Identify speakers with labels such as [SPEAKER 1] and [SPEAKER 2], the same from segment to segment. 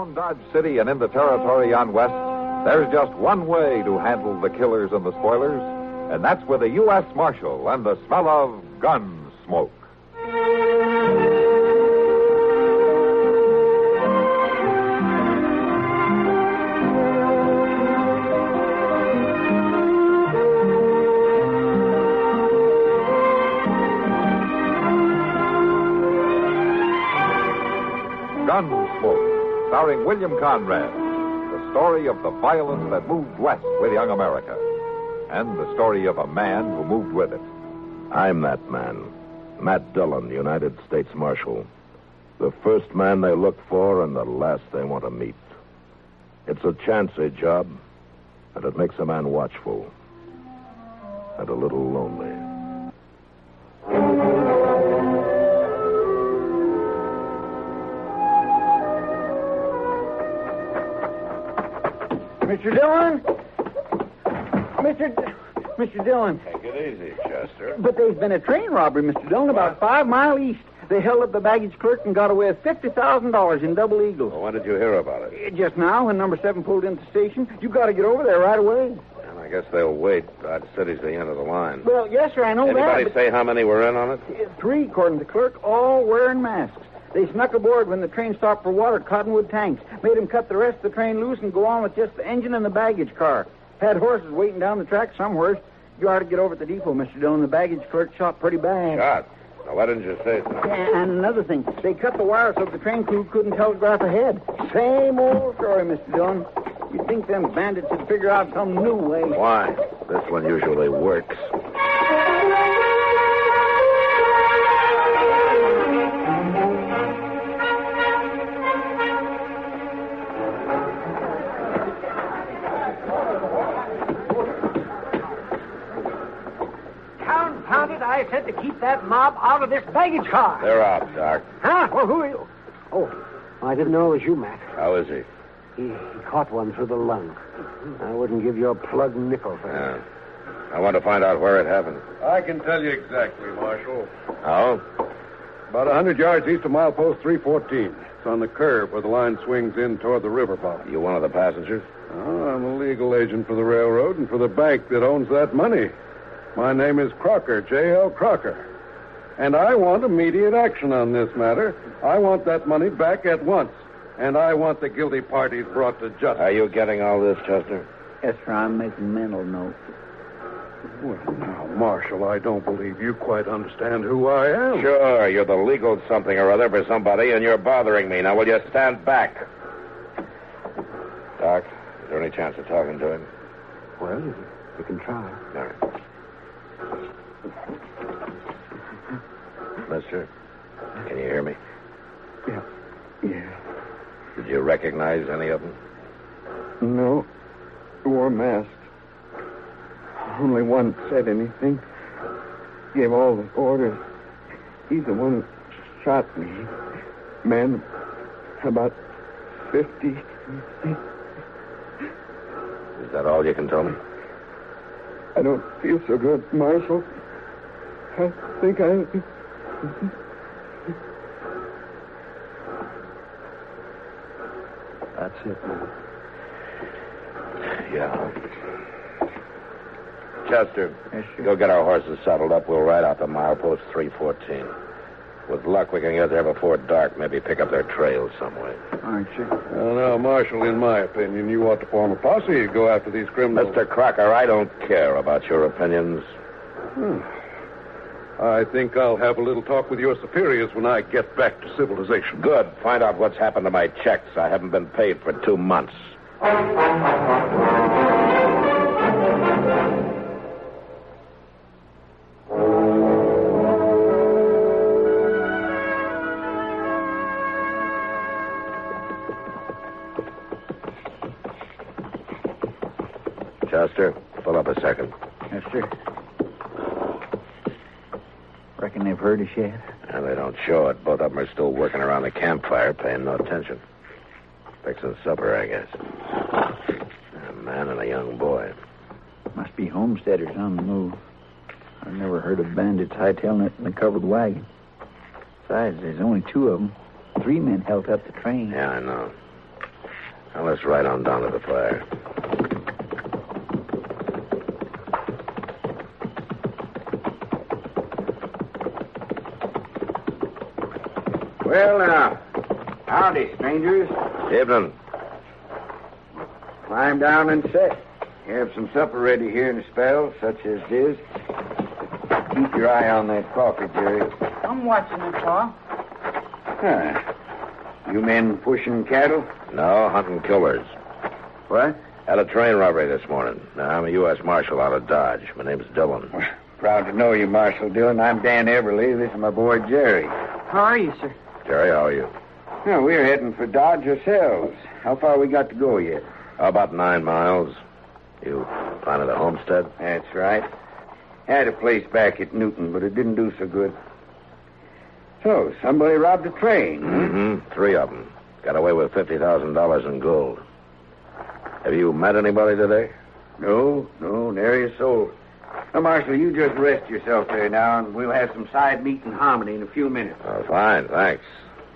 [SPEAKER 1] Around Dodge City and in the territory on west, there's just one way to handle the killers and the spoilers, and that's with a U.S. Marshal and the smell of Gunsmoke. Gunsmoke, starring William Conrad, the story of the violence that moved west with young America, and the story of a man who moved with it.
[SPEAKER 2] I'm that man, Matt Dillon, United States Marshal. The first man they look for and the last they want to meet. It's a chancy job, and it makes a man watchful and a little lonely.
[SPEAKER 3] Mr. Dillon? Mr. Dillon.
[SPEAKER 2] Take it easy, Chester.
[SPEAKER 3] But there's been a train robbery, Mr. Dillon, about 5 miles east. They held up the baggage clerk and got away with $50,000 in Double Eagle.
[SPEAKER 2] Well, when did you hear about it?
[SPEAKER 3] Just now, when number 7 pulled into the station. You got to get over there right away.
[SPEAKER 2] And I guess they'll wait. Dodge City's the end of the line.
[SPEAKER 3] Well, yes, sir, I know
[SPEAKER 2] Anybody
[SPEAKER 3] that.
[SPEAKER 2] say how many were in on it?
[SPEAKER 3] 3, according to the clerk, all wearing masks. They snuck aboard when the train stopped for water at Cottonwood tanks. Made them cut the rest of the train loose and go on with just the engine and the baggage car. Had horses waiting down the track somewhere. You ought to get over at the depot, Mr. Dillon. The baggage clerk shot pretty bad.
[SPEAKER 2] Shot? Now, why didn't you say so?
[SPEAKER 3] And another thing, they cut the wire so the train crew couldn't telegraph ahead. Same old story, Mr. Dillon. You'd think them bandits would figure out some new way.
[SPEAKER 2] Why? This one usually works.
[SPEAKER 4] I said to keep that mob out of this baggage car.
[SPEAKER 2] They're out, Doc.
[SPEAKER 4] Huh? Well, who are you? Oh, I didn't know it was you, Matt.
[SPEAKER 2] How is he?
[SPEAKER 4] He caught one through the lung. I wouldn't give you a plug nickel for that.
[SPEAKER 2] Yeah. I want to find out where it happened.
[SPEAKER 5] I can tell you exactly, Marshal.
[SPEAKER 2] Oh?
[SPEAKER 5] About 100 yards east of milepost 314. It's on the curve where the line swings in toward the river bottom.
[SPEAKER 2] You one of the passengers?
[SPEAKER 5] Oh, I'm a legal agent for the railroad and for the bank that owns that money. My name is Crocker, J.L. Crocker. And I want immediate action on this matter. I want that money back at once. And I want the guilty parties brought to justice.
[SPEAKER 2] Are you getting all this, Chester?
[SPEAKER 3] Yes, sir, I'm making mental notes.
[SPEAKER 5] Well, now, Marshal, I don't believe you quite understand who I am.
[SPEAKER 2] Sure, you're the legal something or other for somebody, and you're bothering me. Now, will you stand back? Doc, is there any chance of talking to him?
[SPEAKER 4] Well, you can try.
[SPEAKER 2] All right. Mister, can you hear me?
[SPEAKER 3] Yeah.
[SPEAKER 2] Did you recognize any of them?
[SPEAKER 3] No. Wore masks. Only one said anything. Gave all the orders. He's the one who shot me. Man, about 50.
[SPEAKER 2] Is that all you can tell me?
[SPEAKER 3] I don't feel so good, Marshal. I think I...
[SPEAKER 4] That's it, man.
[SPEAKER 2] Yeah. Chester,
[SPEAKER 3] Yes, sir.
[SPEAKER 2] go get our horses saddled up. We'll ride out to milepost 314. With luck, we can get there before dark. Maybe pick up their trail some way.
[SPEAKER 3] All right, sir.
[SPEAKER 5] Well, now, Marshal, in my opinion, you ought to form a posse to go after these criminals.
[SPEAKER 2] Mr. Crocker, I don't care about your opinions.
[SPEAKER 5] I think I'll have a little talk with your superiors when I get back to civilization.
[SPEAKER 2] Good. Find out what's happened to my checks. I haven't been paid for 2 months. Chester, pull up a second.
[SPEAKER 3] Yes, sir. Reckon they've heard us yet?
[SPEAKER 2] And they don't show it. Both of them are still working around the campfire, paying no attention. Fixing supper, I guess. A man and a young boy.
[SPEAKER 3] Must be homesteaders on the move. I've never heard of bandits hightailing it in a covered wagon. Besides, there's only 2 of them. 3 men held up the train.
[SPEAKER 2] Yeah, I know. let's ride on down to the fire.
[SPEAKER 3] Well, now, howdy, strangers.
[SPEAKER 2] Evening.
[SPEAKER 3] Climb down and sit. Have some supper ready here in a spell, such as this. Keep your eye on that coffee, Jerry.
[SPEAKER 6] I'm watching it, Pa.
[SPEAKER 3] You men pushing cattle?
[SPEAKER 2] No, hunting killers.
[SPEAKER 3] What?
[SPEAKER 2] Had a train robbery this morning. Now, I'm a U.S. Marshal out of Dodge. My name's Dillon.
[SPEAKER 3] Proud to know you, Marshal Dillon. I'm Dan Everly. This is my boy, Jerry.
[SPEAKER 6] How are you, sir?
[SPEAKER 2] Jerry, how are you?
[SPEAKER 3] Well, we're heading for Dodge ourselves. How far we got to go yet?
[SPEAKER 2] About 9 miles. You planted a homestead?
[SPEAKER 3] That's right. Had a place back at Newton, but it didn't do so good. So, somebody robbed a train.
[SPEAKER 2] Mm-hmm. 3 of them. Got away with $50,000 in gold. Have you met anybody today?
[SPEAKER 3] No, nary a soul. Now, Marshal, you just rest yourself there now, and we'll have some side meat and hominy in a few minutes.
[SPEAKER 2] Oh, fine, thanks.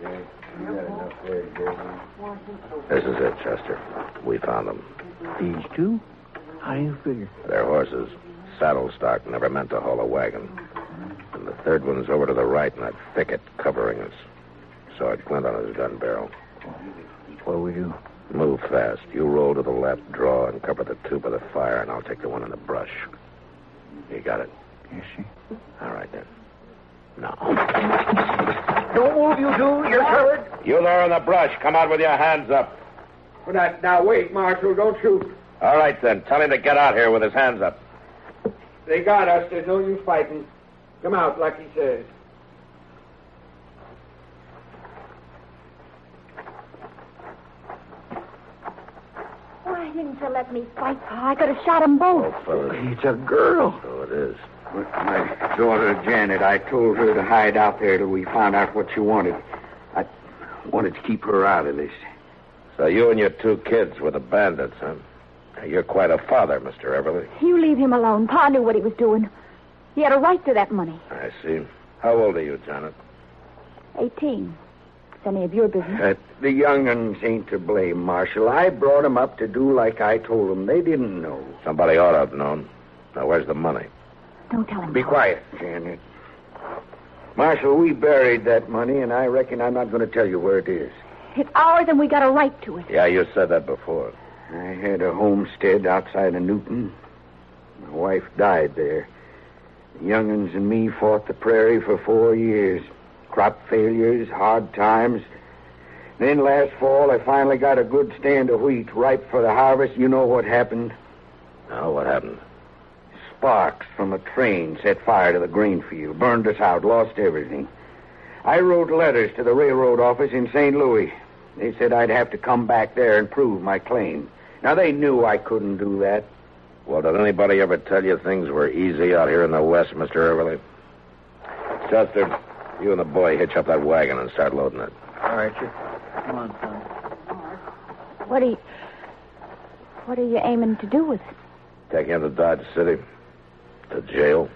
[SPEAKER 3] Yeah, you got enough there, Jerry.
[SPEAKER 2] This is it, Chester. We found them.
[SPEAKER 4] These two? How do you figure?
[SPEAKER 2] Their horses. Saddle stock, never meant to haul a wagon. And the third one's over to the right in that thicket covering us. Saw it glint on his gun barrel.
[SPEAKER 4] What do we do?
[SPEAKER 2] Move fast. You roll to the left, draw, and cover the 2 by the fire, and I'll take the one in the brush. You got it?
[SPEAKER 4] Yes, sir.
[SPEAKER 2] All right, then. Now.
[SPEAKER 3] Don't move, you two. You're covered.
[SPEAKER 2] You there in the brush. Come out with your hands up.
[SPEAKER 3] Now, wait, Marshal. Don't shoot.
[SPEAKER 2] All right, then. Tell him to get out here with his hands up.
[SPEAKER 3] They got us. There's no use fighting. Come out, like he says.
[SPEAKER 7] Why didn't you let me fight, Pa? I could have shot them both.
[SPEAKER 2] Oh, fellas.
[SPEAKER 4] It's a girl.
[SPEAKER 2] So it is.
[SPEAKER 3] With my daughter, Janet, I told her to hide out there till we found out what she wanted. I wanted to keep her out of this.
[SPEAKER 2] So you and your 2 kids were the bandits, huh? You're quite a father, Mr. Everly.
[SPEAKER 7] You leave him alone. Pa knew what he was doing. He had a right to that money.
[SPEAKER 2] I see. How old are you, Janet?
[SPEAKER 7] 18. It's any of your business.
[SPEAKER 3] The young'uns ain't to blame, Marshal. I brought them up to do like I told them. They didn't know.
[SPEAKER 2] Somebody ought to have known. Now, where's the money?
[SPEAKER 7] Don't tell him.
[SPEAKER 3] Be quiet, Janet. Marshal, we buried that money, and I reckon I'm not going to tell you where it is.
[SPEAKER 7] It's ours, and we got a right to it.
[SPEAKER 2] Yeah, you said that before.
[SPEAKER 3] I had a homestead outside of Newton. My wife died there. The young'uns and me fought the prairie for 4 years. Crop failures, hard times. Then last fall, I finally got a good stand of wheat ripe for the harvest. You know what happened?
[SPEAKER 2] Now, what happened?
[SPEAKER 3] Sparks from a train set fire to the grain field, burned us out, lost everything. I wrote letters to the railroad office in St. Louis. They said I'd have to come back there and prove my claim. Now, they knew I couldn't do that.
[SPEAKER 2] Well, did anybody ever tell you things were easy out here in the West, Mr. Everly? Chester, you and the boy hitch up that wagon and start loading it.
[SPEAKER 6] All right, sir. Come on, son.
[SPEAKER 7] What are you aiming to do with it?
[SPEAKER 2] Take him to Dodge City. To jail.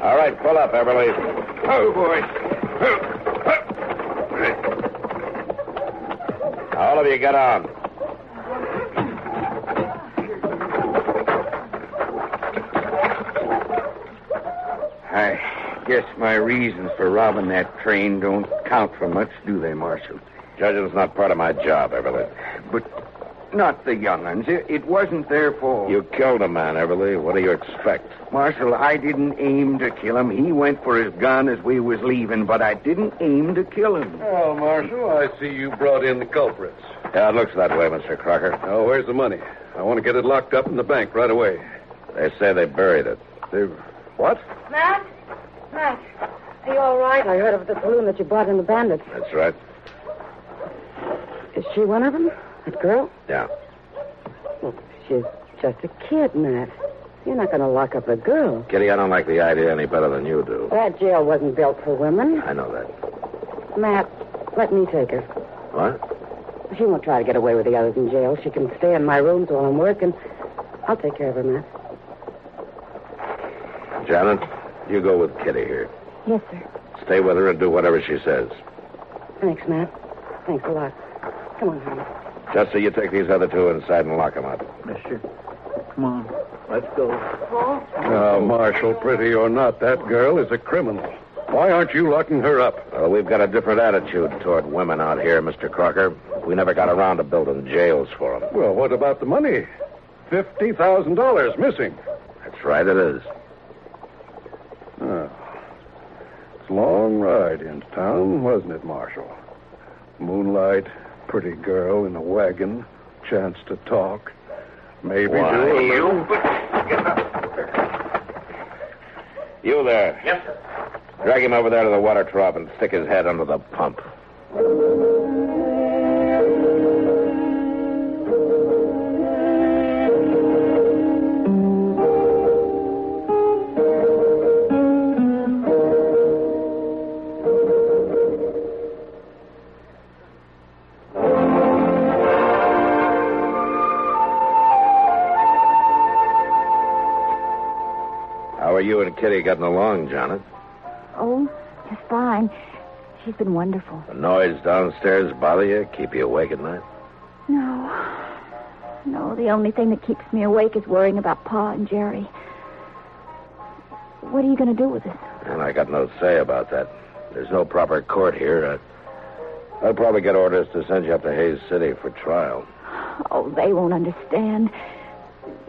[SPEAKER 2] All right, pull up, Everly.
[SPEAKER 3] Oh, boy.
[SPEAKER 2] All of you get on.
[SPEAKER 3] I guess my reasons for robbing that train don't count for much, do they, Marshal?
[SPEAKER 2] Judging's not part of my job, Everly.
[SPEAKER 3] But not the young'uns. It wasn't their fault.
[SPEAKER 2] You killed a man, Everly. What do you expect?
[SPEAKER 3] Marshal, I didn't aim to kill him. He went for his gun as we was leaving, but I didn't aim to kill him.
[SPEAKER 5] Well, Marshal, I see you brought in the culprits.
[SPEAKER 2] Yeah, it looks that way, Mr. Crocker.
[SPEAKER 5] Now, where's the money? I want to get it locked up in the bank right away.
[SPEAKER 2] They say they buried it.
[SPEAKER 5] What?
[SPEAKER 8] Matt? Matt, are you all right? I heard of the balloon that you bought in the Bandits.
[SPEAKER 2] That's right.
[SPEAKER 8] Is she one of them? That girl?
[SPEAKER 2] Yeah.
[SPEAKER 8] Well, she's just a kid, Matt. You're not going to lock up the girl.
[SPEAKER 2] Kitty, I don't like the idea any better than you do.
[SPEAKER 8] That jail wasn't built for women.
[SPEAKER 2] I know that.
[SPEAKER 8] Matt, let me take her.
[SPEAKER 2] What?
[SPEAKER 8] She won't try to get away with the others in jail. She can stay in my rooms while I'm working. I'll take care of her, Matt.
[SPEAKER 2] Janet, you go with Kitty here.
[SPEAKER 7] Yes, sir.
[SPEAKER 2] Stay with her and do whatever she says.
[SPEAKER 8] Thanks, Matt. Thanks a lot. Come on, honey.
[SPEAKER 2] Chester, you take these other two inside and lock them up.
[SPEAKER 3] Yes, sir. Come on. Let's go.
[SPEAKER 5] Now, Marshal, pretty or not, that girl is a criminal. Why aren't you locking her up?
[SPEAKER 2] Well, we've got a different attitude toward women out here, Mr. Crocker. We never got around to building jails for them.
[SPEAKER 5] Well, what about the money? $50,000 missing.
[SPEAKER 2] That's right, it is.
[SPEAKER 5] Oh. It's a long ride into town, wasn't it, Marshal? Moonlight, pretty girl in a wagon, chance to talk. Maybe do a little...
[SPEAKER 2] You there.
[SPEAKER 6] Yes, sir.
[SPEAKER 2] Drag him over there to the water trough and stick his head under the pump. How are you and Kitty getting along, Janet?
[SPEAKER 7] Oh, just fine. She's been wonderful.
[SPEAKER 2] The noise downstairs bother you? Keep you awake at night?
[SPEAKER 7] No, the only thing that keeps me awake is worrying about Pa and Jerry. What are you going to do with us?
[SPEAKER 2] And I got no say about that. There's no proper court here. I'll probably get orders to send you up to Hayes City for trial.
[SPEAKER 7] Oh, they won't understand.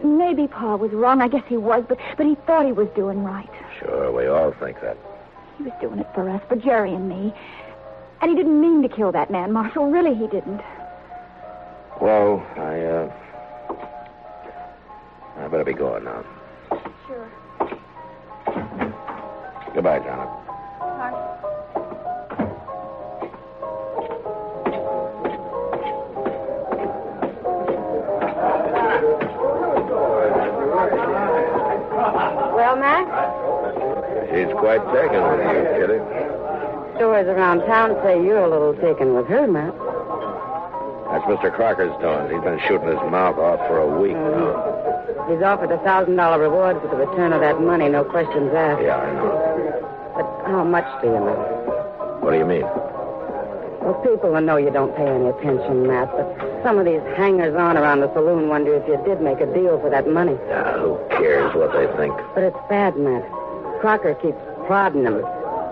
[SPEAKER 7] Maybe Pa was wrong. I guess he was, but he thought he was doing right.
[SPEAKER 2] Sure, we all think that.
[SPEAKER 7] He was doing it for us, for Jerry and me. And he didn't mean to kill that man, Marshal. Really, he didn't.
[SPEAKER 2] Well, I better be going now.
[SPEAKER 7] Sure.
[SPEAKER 2] Goodbye, Janet.
[SPEAKER 8] Well, Matt?
[SPEAKER 2] She's quite taken with you, Kitty.
[SPEAKER 8] Stories around town say you're a little taken with her, Matt.
[SPEAKER 2] That's Mr. Crocker's doing. He's been shooting his mouth off for a week now.
[SPEAKER 8] He's offered a $1,000 reward for the return of that money, no questions asked.
[SPEAKER 2] Yeah, I know.
[SPEAKER 8] But how much do you know?
[SPEAKER 2] What do you mean?
[SPEAKER 8] Well, people will know you don't pay any attention, Matt, but some of these hangers-on around the saloon wonder if you did make a deal for that money.
[SPEAKER 2] Who cares what they think?
[SPEAKER 8] But it's bad, Matt. Crocker keeps prodding them.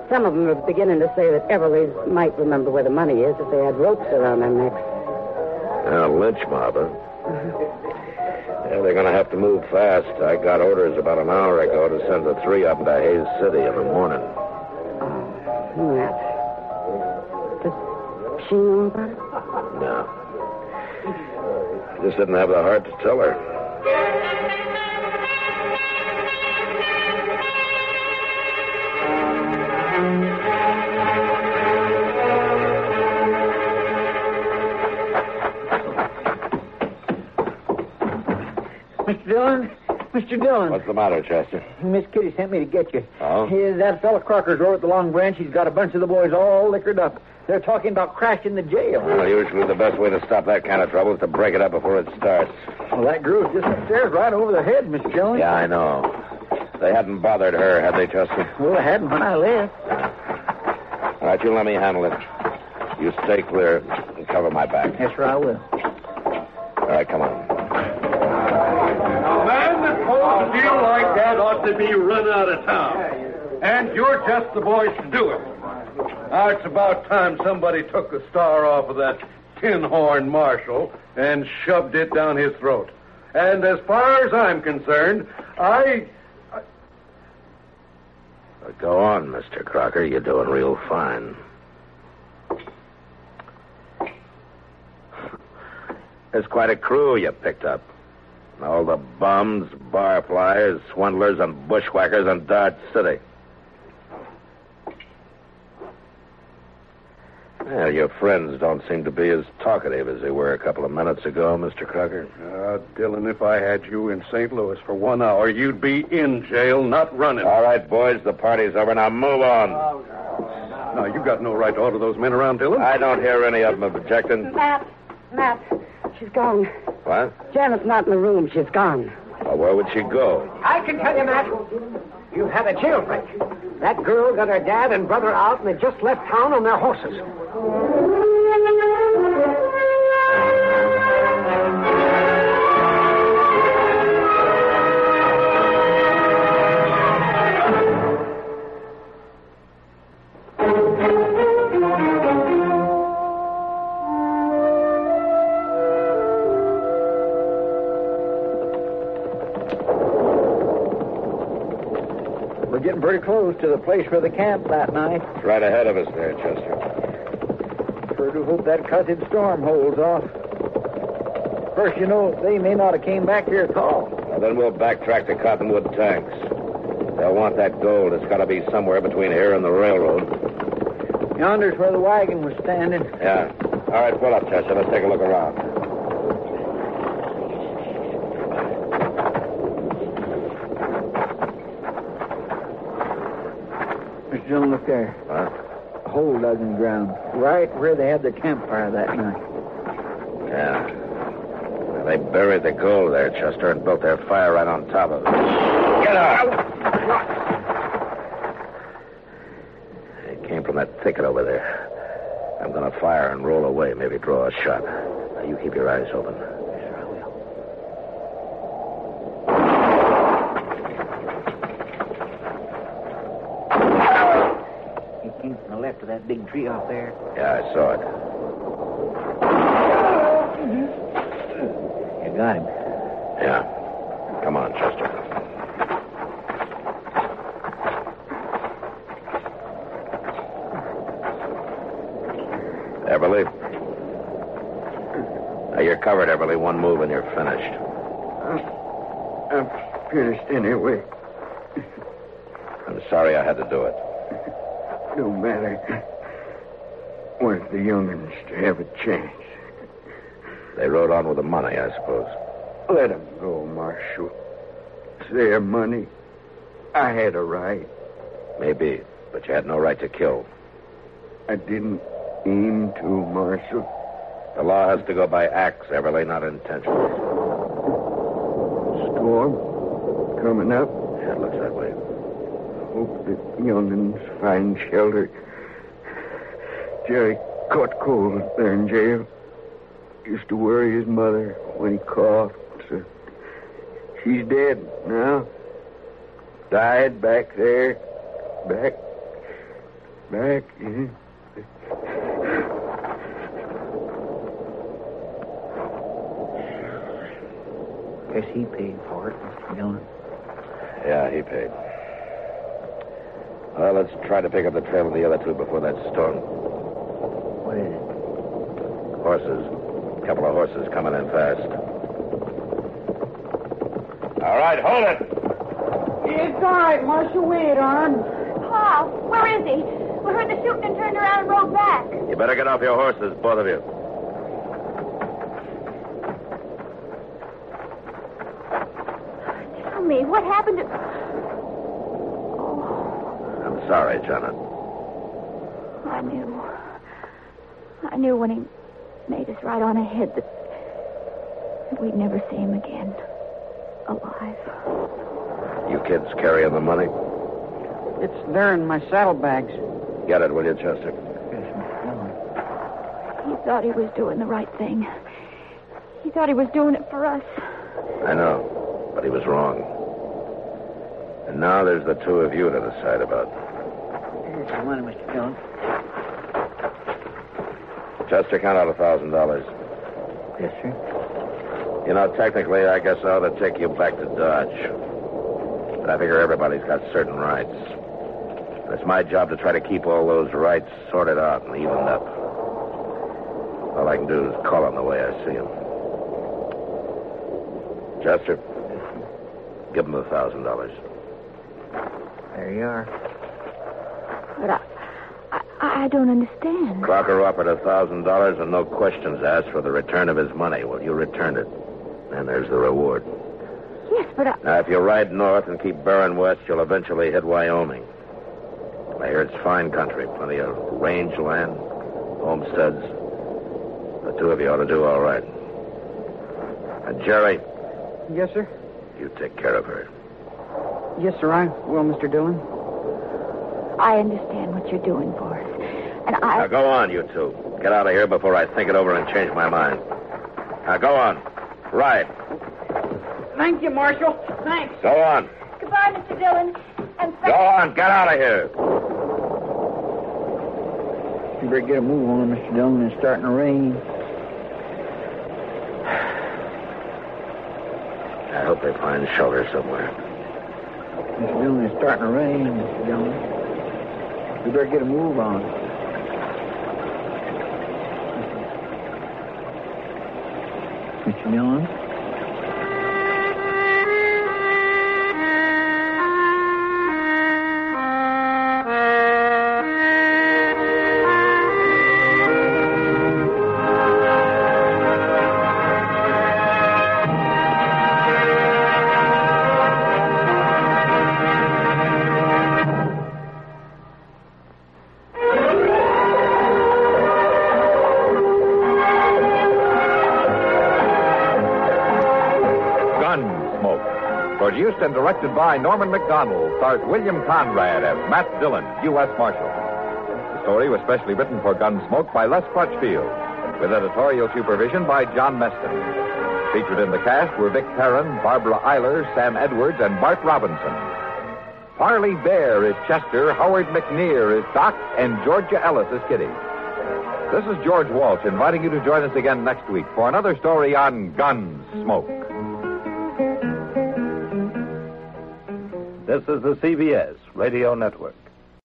[SPEAKER 8] Some of them are beginning to say that Everly's might remember where the money is if they had ropes around their necks.
[SPEAKER 2] A lynch mob, huh? Yeah, they're going to have to move fast. I got orders about an hour ago to send the three up to Hayes City in the morning.
[SPEAKER 8] Oh, Matt. Does she know about it?
[SPEAKER 2] No. Just didn't have the heart to tell her.
[SPEAKER 3] Mr. Dillon? Mr. Dillon.
[SPEAKER 2] What's the matter, Chester?
[SPEAKER 3] Miss Kitty sent me to get you.
[SPEAKER 2] Oh?
[SPEAKER 3] That fella Crocker's over at the Long Branch. He's got a bunch of the boys all liquored up. They're talking about crashing the jail.
[SPEAKER 2] Well, usually the best way to stop that kind of trouble is to break it up before it starts.
[SPEAKER 3] Well, that girl's just upstairs right over their head, Mr. Dillon.
[SPEAKER 2] Yeah, I know. They hadn't bothered her, had they, Chester?
[SPEAKER 3] Well, they hadn't when I left.
[SPEAKER 2] All right, you let me handle it. You stay clear and cover my back.
[SPEAKER 3] Yes, sir, I will.
[SPEAKER 2] All right, come on.
[SPEAKER 5] A man that holds a deal like that ought to be run out of town. And you're just the boys to do it. Now, it's about time somebody took the star off of that tin-horn marshal and shoved it down his throat. And as far as I'm concerned,
[SPEAKER 2] Go on, Mr. Crocker. You're doing real fine. There's quite a crew you picked up. All the bums, barflies, swindlers, and bushwhackers in Dart City. Well, your friends don't seem to be as talkative as they were a couple of minutes ago, Mr. Crocker.
[SPEAKER 5] Dylan, if I had you in St. Louis for 1 hour, you'd be in jail, not running.
[SPEAKER 2] All right, boys, the party's over. Now move on.
[SPEAKER 5] Now, you got no right to order those men around, Dylan.
[SPEAKER 2] I don't hear any of them objecting.
[SPEAKER 8] Matt, she's gone.
[SPEAKER 2] What?
[SPEAKER 8] Janet's not in the room. She's gone.
[SPEAKER 2] Well, where would she go?
[SPEAKER 4] I can tell you, Matt. You had a jailbreak. That girl got her dad and brother out, and they just left town on their horses.
[SPEAKER 3] We're getting pretty close to the place where they camped that night.
[SPEAKER 2] It's right ahead of us there, Chester.
[SPEAKER 3] Sure do hope that cussed storm holds off. First, you know, they may not have came back here at all.
[SPEAKER 2] Well, then we'll backtrack to Cottonwood Tanks. They'll want that gold. It's got to be somewhere between here and the railroad.
[SPEAKER 3] Yonder's where the wagon was standing.
[SPEAKER 2] Yeah. All right, pull up, Chester. Let's take a look around.
[SPEAKER 3] Mr. Dillon, look there.
[SPEAKER 2] What?
[SPEAKER 3] A hole dug in the ground. Right where they had their campfire that night.
[SPEAKER 2] Yeah. Well, they buried the gold there, Chester, and built their fire right on top of it. Get out! It came from that thicket over there. I'm going to fire and roll away, maybe draw a shot. Now, you keep your eyes open.
[SPEAKER 3] Sure, I will. He came from the left of that big tree out there.
[SPEAKER 2] Yeah, I saw it.
[SPEAKER 3] You got him.
[SPEAKER 2] Yeah. Come on, Chester. Everly. Now, you're covered, Everly. One move and you're finished.
[SPEAKER 3] I'm finished anyway.
[SPEAKER 2] I'm sorry I had to do it.
[SPEAKER 3] No matter. Want the young'uns to have a chance.
[SPEAKER 2] They rode on with the money, I suppose.
[SPEAKER 3] Let 'em go, Marshal. It's their money. I had a right.
[SPEAKER 2] Maybe, but you had no right to kill.
[SPEAKER 3] I didn't aim to, Marshal.
[SPEAKER 2] The law has to go by acts, Everly, not intentions.
[SPEAKER 3] Storm coming up.
[SPEAKER 2] Yeah, it looks that way.
[SPEAKER 3] Hope the young'uns find shelter. Jerry caught cold there in jail. Used to worry his mother when he coughed. So she's dead now. Died back there. Back. Yeah. Guess he paid for it, Mr. Dillon.
[SPEAKER 2] Yeah, he paid. Well, let's try to pick up the trail of the other two before that storm.
[SPEAKER 3] What is it?
[SPEAKER 2] Horses. A couple of horses coming in fast. All right, hold it.
[SPEAKER 6] He's died, Marshal. Wait on.
[SPEAKER 7] Pa, where is he? We heard the shooting and turned around and rode back.
[SPEAKER 2] You better get off your horses, both of you.
[SPEAKER 7] Tell me, what happened to...
[SPEAKER 2] I'm sorry, Janet.
[SPEAKER 7] I knew when he made us right on ahead that we'd never see him again. Alive.
[SPEAKER 2] You kids carrying the money?
[SPEAKER 6] It's there in my saddlebags.
[SPEAKER 2] Get it, will you, Chester?
[SPEAKER 3] Yes, Mr. Dillon.
[SPEAKER 7] He thought he was doing the right thing. He thought he was doing it for us.
[SPEAKER 2] I know, but he was wrong. And now there's the two of you to decide about.
[SPEAKER 6] Here's the money, Mr. Dillon.
[SPEAKER 2] Chester, count out $1,000.
[SPEAKER 3] Yes, sir.
[SPEAKER 2] You know, technically, I guess I ought to take you back to Dodge. But I figure everybody's got certain rights. It's my job to try to keep all those rights sorted out and evened up. All I can do is call them the way I see them. Chester, give him the $1,000.
[SPEAKER 3] There you are.
[SPEAKER 7] But I don't understand.
[SPEAKER 2] Crocker offered $1,000 and no questions asked for the return of his money. Well, you returned it. And there's the reward.
[SPEAKER 7] Yes, but
[SPEAKER 2] Now, if you ride north and keep bearing west, you'll eventually hit Wyoming. I hear it's fine country, plenty of range land, homesteads. The two of you ought to do all right. And Jerry,
[SPEAKER 6] Yes, sir?
[SPEAKER 2] you take care of her.
[SPEAKER 6] Yes, sir, I will, Mr. Dillon.
[SPEAKER 7] I understand what you're doing for us. And
[SPEAKER 2] Now, go on, you two. Get out of here before I think it over and change my mind. Now, go on. Ride.
[SPEAKER 6] Thank you, Marshal. Thanks.
[SPEAKER 2] Go on.
[SPEAKER 7] Goodbye, Mr. Dillon. And
[SPEAKER 2] Go on. Get out of here.
[SPEAKER 3] You better get a move on, Mr. Dillon. It's starting to rain.
[SPEAKER 2] I hope they find shelter somewhere.
[SPEAKER 3] Mr. Dillon, it's starting to rain, Mr. Dillon. You better get a move on. Mr. Dillon?
[SPEAKER 1] Gunsmoke. Produced and directed by Norman McDonald, stars William Conrad as Matt Dillon, U.S. Marshal. The story was specially written for Gunsmoke by Les Crutchfield, with editorial supervision by John Meston. Featured in the cast were Vic Perrin, Barbara Eiler, Sam Edwards, and Bart Robinson. Parley Bear is Chester, Howard McNear is Doc, and Georgia Ellis is Kitty. This is George Walsh inviting you to join us again next week for another story on Gunsmoke.
[SPEAKER 9] This is the CBS Radio Network.